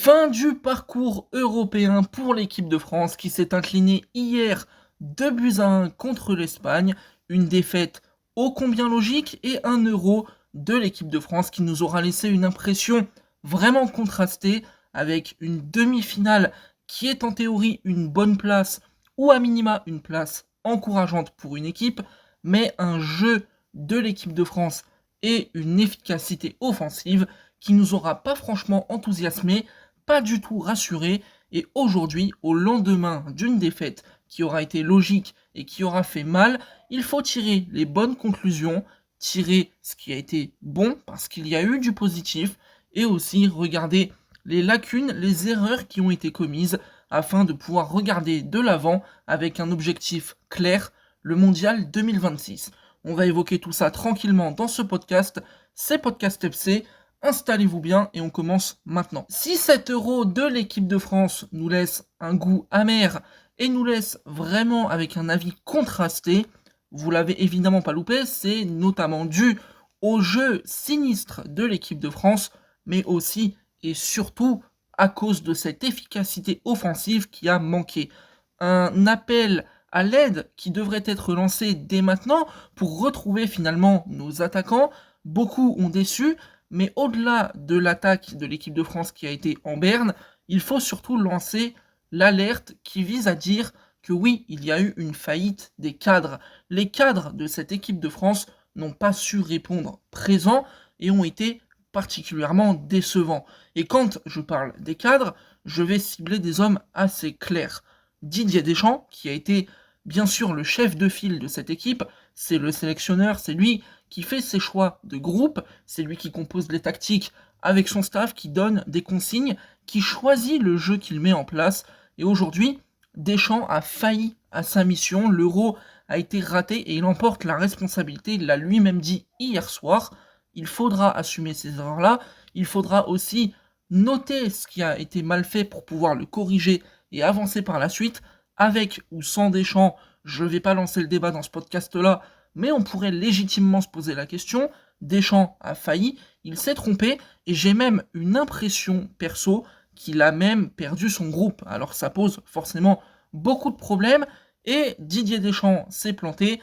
Fin du parcours européen pour l'équipe de France qui s'est inclinée hier 2-1 contre l'Espagne. Une défaite ô combien logique et un euro de l'équipe de France qui nous aura laissé une impression vraiment contrastée avec une demi-finale qui est en théorie une bonne place ou à minima une place encourageante pour une équipe, mais un jeu de l'équipe de France et une efficacité offensive qui nous aura pas franchement enthousiasmé, pas du tout rassuré, et aujourd'hui, au lendemain d'une défaite qui aura été logique et qui aura fait mal, il faut tirer les bonnes conclusions, tirer ce qui a été bon parce qu'il y a eu du positif, et aussi regarder les lacunes, les erreurs qui ont été commises afin de pouvoir regarder de l'avant avec un objectif clair, le Mondial 2026. On va évoquer tout ça tranquillement dans ce podcast, c'est Podcast FC. Installez-vous bien et on commence maintenant. Si cet euro de l'équipe de France nous laisse un goût amer et nous laisse vraiment avec un avis contrasté, vous l'avez évidemment pas loupé, c'est notamment dû au jeu sinistre de l'équipe de France, mais aussi et surtout à cause de cette efficacité offensive qui a manqué. Un appel à l'aide qui devrait être lancé dès maintenant pour retrouver finalement nos attaquants. Beaucoup ont déçu, mais au-delà de l'attaque de l'équipe de France qui a été en berne, il faut surtout lancer l'alerte qui vise à dire que oui, il y a eu une faillite des cadres. Les cadres de cette équipe de France n'ont pas su répondre présent et ont été particulièrement décevants. Et quand je parle des cadres, je vais cibler des hommes assez clairs. Didier Deschamps, qui a été bien sûr le chef de file de cette équipe, c'est le sélectionneur, c'est lui qui fait ses choix de groupe, c'est lui qui compose les tactiques avec son staff, qui donne des consignes, qui choisit le jeu qu'il met en place. Et aujourd'hui, Deschamps a failli à sa mission, l'Euro a été raté et il emporte la responsabilité, il l'a lui-même dit hier soir. Il faudra assumer ces erreurs-là, il faudra aussi noter ce qui a été mal fait pour pouvoir le corriger et avancer par la suite, avec ou sans Deschamps. Je ne vais pas lancer le débat dans ce podcast-là, mais on pourrait légitimement se poser la question. Deschamps a failli, il s'est trompé, et j'ai même une impression perso qu'il a même perdu son groupe. Alors ça pose forcément beaucoup de problèmes, et Didier Deschamps s'est planté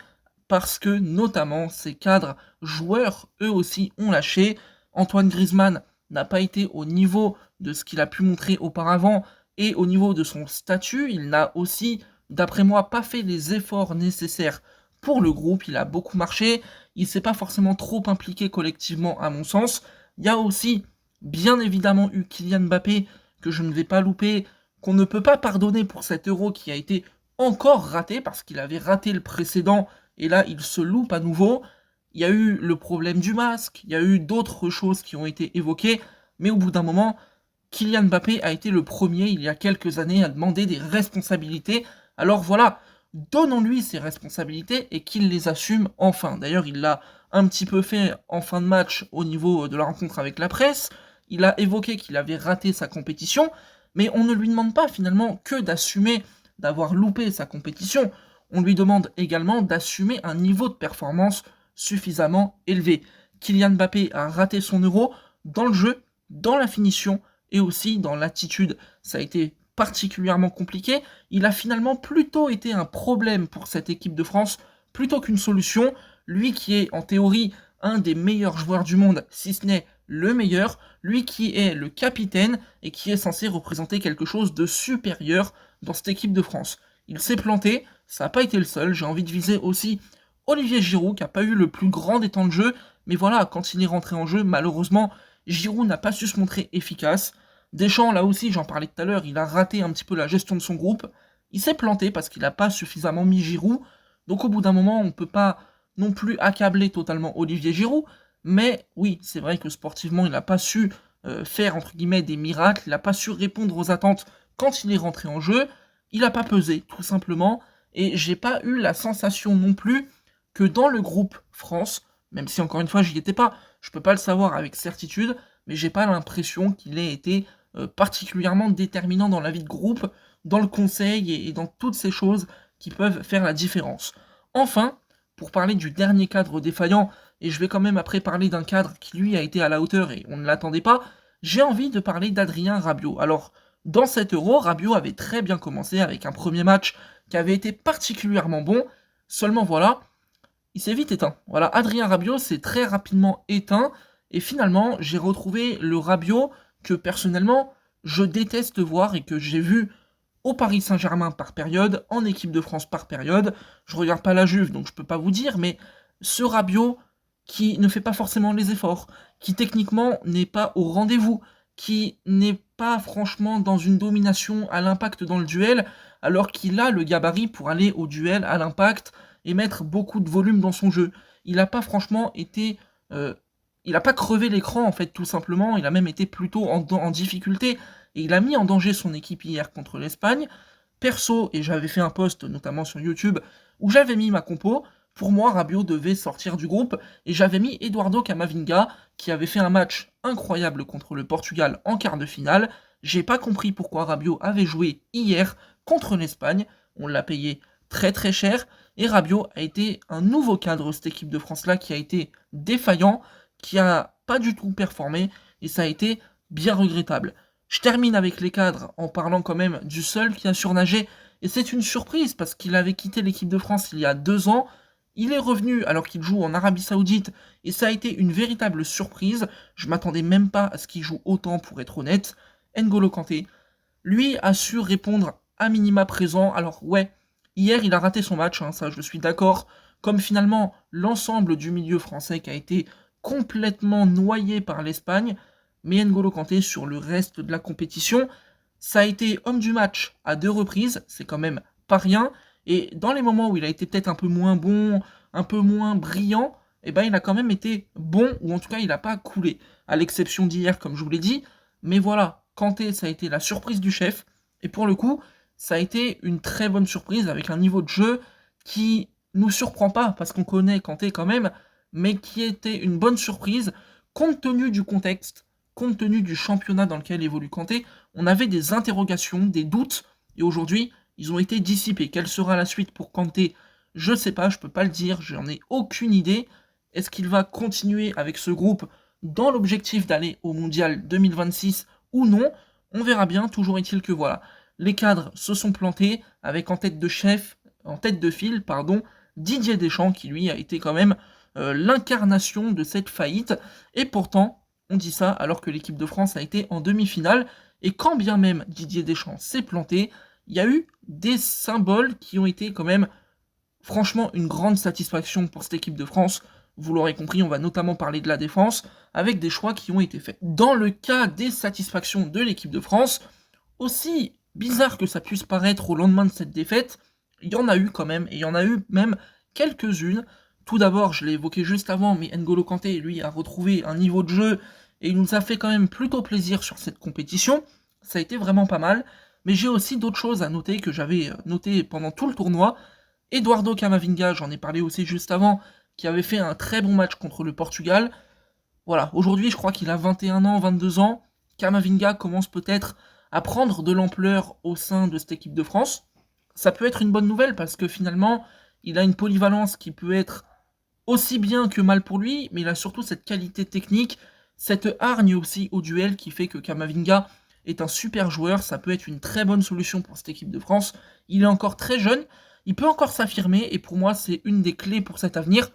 parce que notamment ses cadres joueurs, eux aussi, ont lâché. Antoine Griezmann n'a pas été au niveau de ce qu'il a pu montrer auparavant, et au niveau de son statut, il n'a aussi, d'après moi, pas fait les efforts nécessaires pour le groupe. Il a beaucoup marché, il s'est pas forcément trop impliqué collectivement à mon sens. Il y a aussi, bien évidemment, eu Kylian Mbappé, que je ne vais pas louper, qu'on ne peut pas pardonner pour cet euro qui a été encore raté, parce qu'il avait raté le précédent, et là il se loupe à nouveau. Il y a eu le problème du masque, il y a eu d'autres choses qui ont été évoquées, mais au bout d'un moment, Kylian Mbappé a été le premier, il y a quelques années, à demander des responsabilités. Alors voilà, donnons-lui ses responsabilités et qu'il les assume enfin. D'ailleurs, il l'a un petit peu fait en fin de match au niveau de la rencontre avec la presse. Il a évoqué qu'il avait raté sa compétition, mais on ne lui demande pas finalement que d'assumer d'avoir loupé sa compétition. On lui demande également d'assumer un niveau de performance suffisamment élevé. Kylian Mbappé a raté son euro dans le jeu, dans la finition et aussi dans l'attitude. Ça a été particulièrement compliqué. Il a finalement plutôt été un problème pour cette équipe de France plutôt qu'une solution. Lui qui est en théorie un des meilleurs joueurs du monde, si ce n'est le meilleur, lui qui est le capitaine et qui est censé représenter quelque chose de supérieur dans cette équipe de France. Il s'est planté, ça n'a pas été le seul, j'ai envie de viser aussi Olivier Giroud qui n'a pas eu le plus grand des temps de jeu, mais voilà, quand il est rentré en jeu, malheureusement, Giroud n'a pas su se montrer efficace. Deschamps, là aussi, j'en parlais tout à l'heure, il a raté un petit peu la gestion de son groupe. Il s'est planté parce qu'il n'a pas suffisamment mis Giroud. Donc au bout d'un moment, on ne peut pas non plus accabler totalement Olivier Giroud. Mais oui, c'est vrai que sportivement, il n'a pas su faire, entre guillemets, des miracles. Il n'a pas su répondre aux attentes quand il est rentré en jeu. Il n'a pas pesé, tout simplement. Et j'ai pas eu la sensation non plus que dans le groupe France, même si encore une fois, j'y étais pas, je peux pas le savoir avec certitude, mais j'ai pas l'impression qu'il ait été particulièrement déterminant dans la vie de groupe, dans le conseil et dans toutes ces choses qui peuvent faire la différence. Enfin, pour parler du dernier cadre défaillant, et je vais quand même après parler d'un cadre qui lui a été à la hauteur et on ne l'attendait pas, j'ai envie de parler d'Adrien Rabiot. Alors, dans cet Euro, Rabiot avait très bien commencé avec un premier match qui avait été particulièrement bon. Seulement voilà, il s'est vite éteint. Voilà, Adrien Rabiot s'est très rapidement éteint. Et finalement, j'ai retrouvé le Rabiot que personnellement, je déteste voir et que j'ai vu au Paris Saint-Germain par période, en équipe de France par période. Je regarde pas la Juve, donc je peux pas vous dire, mais ce Rabiot qui ne fait pas forcément les efforts, qui techniquement n'est pas au rendez-vous, qui n'est pas franchement dans une domination à l'impact dans le duel, alors qu'il a le gabarit pour aller au duel à l'impact et mettre beaucoup de volume dans son jeu. Il n'a pas franchement été... il n'a pas crevé l'écran en fait tout simplement, il a même été plutôt en difficulté et il a mis en danger son équipe hier contre l'Espagne. Perso, et j'avais fait un post notamment sur YouTube où j'avais mis ma compo, pour moi Rabiot devait sortir du groupe et j'avais mis Eduardo Camavinga qui avait fait un match incroyable contre le Portugal en quart de finale. J'ai pas compris pourquoi Rabiot avait joué hier contre l'Espagne, on l'a payé très très cher et Rabiot a été un nouveau cadre de cette équipe de France là qui a été défaillant, qui a pas du tout performé et ça a été bien regrettable. Je termine avec les cadres en parlant quand même du seul qui a surnagé et c'est une surprise parce qu'il avait quitté l'équipe de France il y a 2 ans. Il est revenu alors qu'il joue en Arabie Saoudite et ça a été une véritable surprise. Je m'attendais même pas à ce qu'il joue autant pour être honnête. N'Golo Kanté, lui a su répondre à minima présent. Alors ouais, hier il a raté son match, hein, ça je suis d'accord. Comme finalement l'ensemble du milieu français qui a été complètement noyé par l'Espagne. Mais N'Golo Kanté sur le reste de la compétition, ça a été homme du match à 2 reprises, c'est quand même pas rien. Et dans les moments où il a été peut-être un peu moins bon, un peu moins brillant, eh ben il a quand même été bon, ou en tout cas il n'a pas coulé. À l'exception d'hier, comme je vous l'ai dit. Mais voilà, Kanté, ça a été la surprise du chef. Et pour le coup, ça a été une très bonne surprise avec un niveau de jeu qui nous surprend pas, parce qu'on connaît Kanté quand même, mais qui était une bonne surprise, compte tenu du contexte, compte tenu du championnat dans lequel évolue Kanté. On avait des interrogations, des doutes, et aujourd'hui, ils ont été dissipés. Quelle sera la suite pour Kanté? Je ne sais pas, je ne peux pas le dire, j'en ai aucune idée. Est-ce qu'il va continuer avec ce groupe dans l'objectif d'aller au Mondial 2026 ou non? On verra bien, toujours est-il que voilà. Les cadres se sont plantés avec en tête de file, Didier Deschamps qui lui a été quand même l'incarnation de cette faillite. Et pourtant, on dit ça alors que l'équipe de France a été en demi-finale. Et quand bien même Didier Deschamps s'est planté, il y a eu des symboles qui ont été quand même franchement une grande satisfaction pour cette équipe de France. Vous l'aurez compris, on va notamment parler de la défense, avec des choix qui ont été faits. Dans le cas des satisfactions de l'équipe de France, aussi bizarre que ça puisse paraître au lendemain de cette défaite, il y en a eu quand même, et il y en a eu même quelques-unes. Tout d'abord, je l'ai évoqué juste avant, mais N'Golo Kanté, lui, a retrouvé un niveau de jeu, et il nous a fait quand même plutôt plaisir sur cette compétition. Ça a été vraiment pas mal. Mais j'ai aussi d'autres choses à noter que j'avais notées pendant tout le tournoi. Eduardo Camavinga, j'en ai parlé aussi juste avant, qui avait fait un très bon match contre le Portugal. Voilà, aujourd'hui je crois qu'il a 21 ans, 22 ans. Camavinga commence peut-être à prendre de l'ampleur au sein de cette équipe de France. Ça peut être une bonne nouvelle parce que finalement, il a une polyvalence qui peut être aussi bien que mal pour lui, mais il a surtout cette qualité technique, cette hargne aussi au duel qui fait que Camavinga est un super joueur, ça peut être une très bonne solution pour cette équipe de France. Il est encore très jeune, il peut encore s'affirmer, et pour moi c'est une des clés pour cet avenir.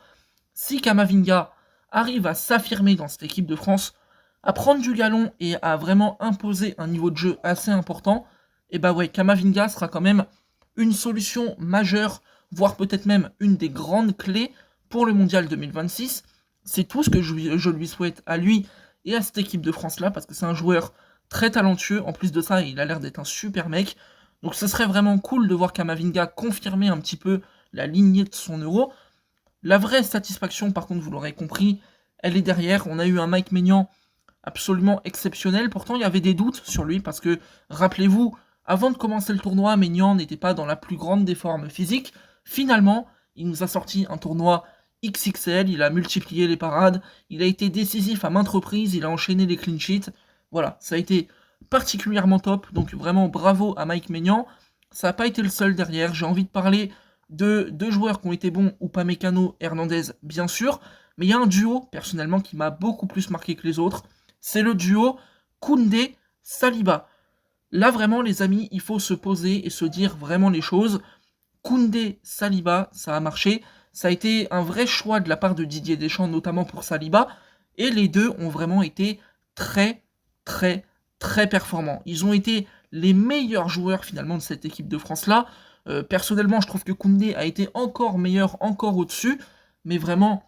Si Camavinga arrive à s'affirmer dans cette équipe de France, à prendre du galon et à vraiment imposer un niveau de jeu assez important, et bah ouais, Camavinga sera quand même une solution majeure, voire peut-être même une des grandes clés pour le Mondial 2026. C'est tout ce que je lui souhaite à lui et à cette équipe de France là, parce que c'est un joueur très talentueux. En plus de ça, il a l'air d'être un super mec. Donc ce serait vraiment cool de voir Camavinga confirmer un petit peu la lignée de son Euro. La vraie satisfaction, par contre, vous l'aurez compris, elle est derrière. On a eu un Mike Maignan absolument exceptionnel. Pourtant, il y avait des doutes sur lui parce que, rappelez-vous, avant de commencer le tournoi, Maignan n'était pas dans la plus grande des formes physiques. Finalement, il nous a sorti un tournoi XXL, il a multiplié les parades, il a été décisif à maintes reprises, il a enchaîné les clean sheets. Voilà, ça a été particulièrement top, donc vraiment bravo à Mike Maignan. Ça n'a pas été le seul derrière, j'ai envie de parler de deux joueurs qui ont été bons, Upamecano, Hernandez, bien sûr, mais il y a un duo, personnellement, qui m'a beaucoup plus marqué que les autres. C'est le duo Koundé, Saliba. Là vraiment les amis, il faut se poser et se dire vraiment les choses. Koundé, Saliba, ça a marché. Ça a été un vrai choix de la part de Didier Deschamps, notamment pour Saliba. Et les deux ont vraiment été très, très, très performants. Ils ont été les meilleurs joueurs finalement de cette équipe de France-là. Personnellement, je trouve que Koundé a été encore meilleur, encore au-dessus. Mais vraiment,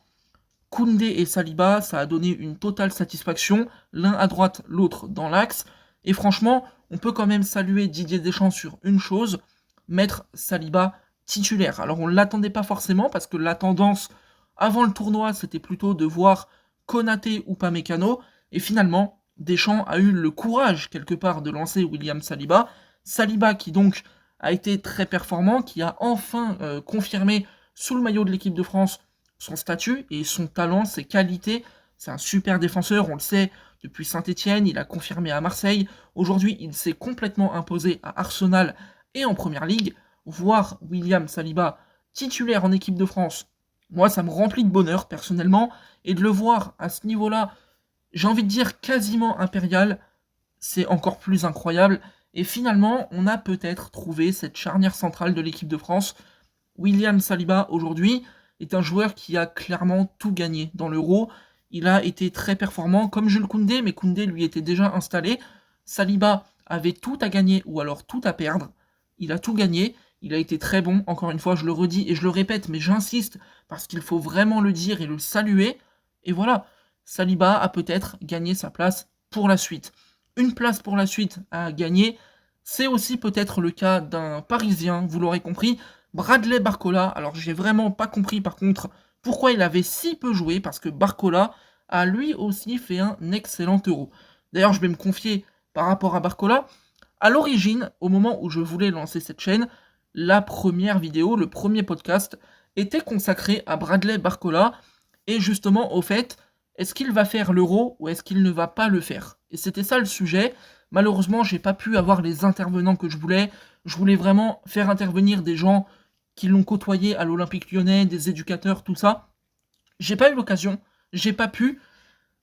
Koundé et Saliba, ça a donné une totale satisfaction. L'un à droite, l'autre dans l'axe. Et franchement, on peut quand même saluer Didier Deschamps sur une chose, mettre Saliba titulaire. Alors on ne l'attendait pas forcément parce que la tendance avant le tournoi c'était plutôt de voir Konaté ou Upamecano et finalement Deschamps a eu le courage quelque part de lancer William Saliba. Saliba qui donc a été très performant, qui a enfin confirmé sous le maillot de l'équipe de France son statut et son talent, ses qualités. C'est un super défenseur, on le sait, depuis Saint-Etienne, il a confirmé à Marseille. Aujourd'hui, il s'est complètement imposé à Arsenal et en Première Ligue. Voir William Saliba titulaire en équipe de France, moi ça me remplit de bonheur personnellement. Et de le voir à ce niveau-là, j'ai envie de dire quasiment impérial, c'est encore plus incroyable. Et finalement, on a peut-être trouvé cette charnière centrale de l'équipe de France. William Saliba, aujourd'hui, est un joueur qui a clairement tout gagné dans l'Euro. Il a été très performant, comme Jules Koundé, mais Koundé lui était déjà installé. Saliba avait tout à gagner ou alors tout à perdre. Il a tout gagné, il a été très bon, encore une fois je le redis et je le répète, mais j'insiste, parce qu'il faut vraiment le dire et le saluer. Et voilà, Saliba a peut-être gagné sa place pour la suite. Une place pour la suite à gagner, c'est aussi peut-être le cas d'un Parisien, vous l'aurez compris, Bradley Barcola. Alors j'ai vraiment pas compris par contre pourquoi il avait si peu joué, parce que Barcola a lui aussi fait un excellent Euro. D'ailleurs je vais me confier par rapport à Barcola. À l'origine, au moment où je voulais lancer cette chaîne, la première vidéo, le premier podcast, était consacré à Bradley Barcola, et justement au fait, est-ce qu'il va faire l'Euro ou est-ce qu'il ne va pas le faire? Et c'était ça le sujet. Malheureusement, j'ai pas pu avoir les intervenants que je voulais. Je voulais vraiment faire intervenir des gens qui l'ont côtoyé à l'Olympique Lyonnais, des éducateurs, tout ça. J'ai pas eu l'occasion, j'ai pas pu.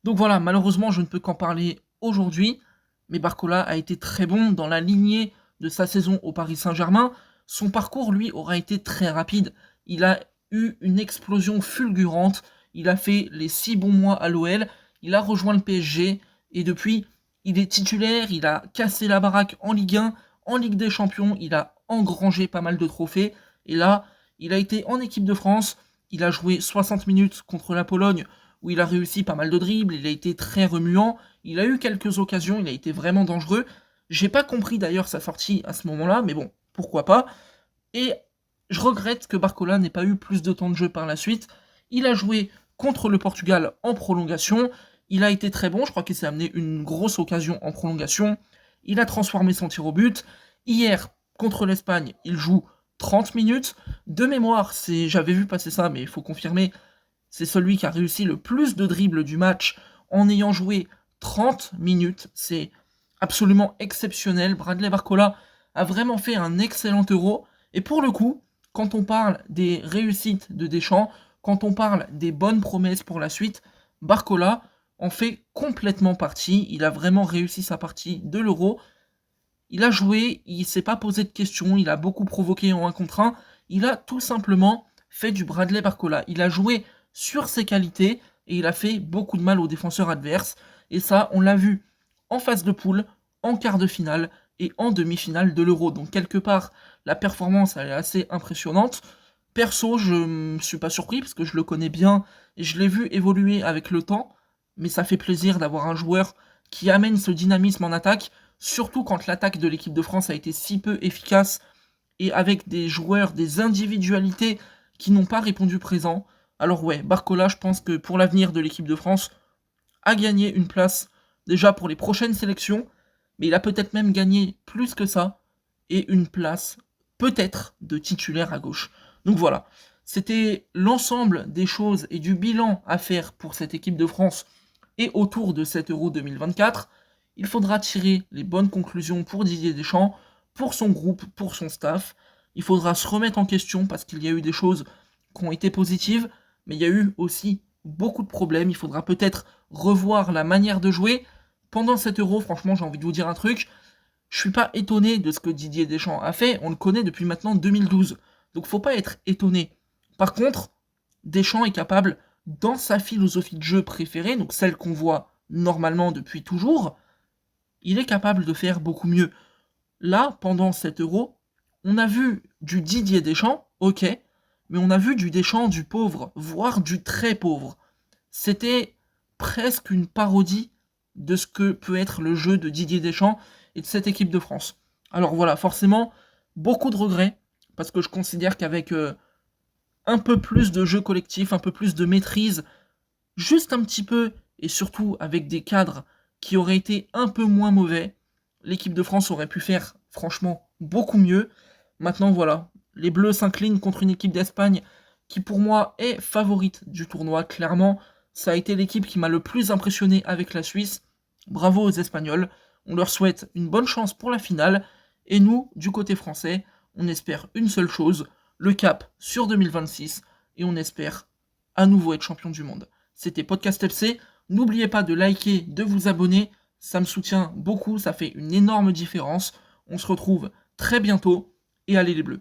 Donc voilà, malheureusement, je ne peux qu'en parler aujourd'hui. Mais Barcola a été très bon dans la lignée de sa saison au Paris Saint-Germain. Son parcours, lui, aura été très rapide. Il a eu une explosion fulgurante. Il a fait les 6 bons mois à l'OL. Il a rejoint le PSG. Et depuis, il est titulaire. Il a cassé la baraque en Ligue 1, en Ligue des Champions. Il a engrangé pas mal de trophées. Et là, il a été en équipe de France. Il a joué 60 minutes contre la Pologne, où il a réussi pas mal de dribbles. Il a été très remuant. Il a eu quelques occasions, il a été vraiment dangereux. J'ai pas compris d'ailleurs sa sortie à ce moment-là, mais bon, pourquoi pas. Et je regrette que Barcola n'ait pas eu plus de temps de jeu par la suite. Il a joué contre le Portugal en prolongation. Il a été très bon, je crois qu'il s'est amené une grosse occasion en prolongation. Il a transformé son tir au but. Hier, contre l'Espagne, il joue 30 minutes. De mémoire, j'avais vu passer ça, mais il faut confirmer, c'est celui qui a réussi le plus de dribbles du match en ayant joué 30 minutes, c'est absolument exceptionnel. Bradley Barcola a vraiment fait un excellent Euro. Et pour le coup, quand on parle des réussites de Deschamps, quand on parle des bonnes promesses pour la suite, Barcola en fait complètement partie. Il a vraiment réussi sa partie de l'Euro. Il a joué, il s'est pas posé de questions, il a beaucoup provoqué en 1 contre 1. Il a tout simplement fait du Bradley Barcola. Il a joué sur ses qualités et il a fait beaucoup de mal aux défenseurs adverses. Et ça, on l'a vu en phase de poule, en quart de finale et en demi-finale de l'Euro. Donc quelque part, la performance elle est assez impressionnante. Perso, je ne suis pas surpris parce que je le connais bien et je l'ai vu évoluer avec le temps. Mais ça fait plaisir d'avoir un joueur qui amène ce dynamisme en attaque, surtout quand l'attaque de l'équipe de France a été si peu efficace et avec des joueurs, des individualités qui n'ont pas répondu présent. Alors ouais, Barcola, je pense que pour l'avenir de l'équipe de France, a gagné une place déjà pour les prochaines sélections, mais il a peut-être même gagné plus que ça, et une place peut-être de titulaire à gauche. Donc voilà, c'était l'ensemble des choses et du bilan à faire pour cette équipe de France et autour de cet Euro 2024. Il faudra tirer les bonnes conclusions pour Didier Deschamps, pour son groupe, pour son staff. Il faudra se remettre en question parce qu'il y a eu des choses qui ont été positives, mais il y a eu aussi beaucoup de problèmes. Il faudra peut-être revoir la manière de jouer, pendant cet Euro, franchement, j'ai envie de vous dire un truc, je suis pas étonné de ce que Didier Deschamps a fait, on le connaît depuis maintenant 2012. Donc faut pas être étonné. Par contre, Deschamps est capable, dans sa philosophie de jeu préférée, donc celle qu'on voit normalement depuis toujours, il est capable de faire beaucoup mieux. Là, pendant cet Euro, on a vu du Didier Deschamps, ok, mais on a vu du Deschamps du pauvre, voire du très pauvre. C'était presque une parodie de ce que peut être le jeu de Didier Deschamps et de cette équipe de France. Alors voilà, forcément, beaucoup de regrets, parce que je considère qu'avec un peu plus de jeu collectif, un peu plus de maîtrise, juste un petit peu, et surtout avec des cadres qui auraient été un peu moins mauvais, l'équipe de France aurait pu faire franchement beaucoup mieux. Maintenant voilà, les Bleus s'inclinent contre une équipe d'Espagne qui pour moi est favorite du tournoi, clairement. Ça a été l'équipe qui m'a le plus impressionné avec la Suisse. Bravo aux Espagnols, on leur souhaite une bonne chance pour la finale. Et nous, du côté français, on espère une seule chose, le cap sur 2026, et on espère à nouveau être champion du monde. C'était Podcast FC, n'oubliez pas de liker, de vous abonner, ça me soutient beaucoup, ça fait une énorme différence. On se retrouve très bientôt, et allez les Bleus.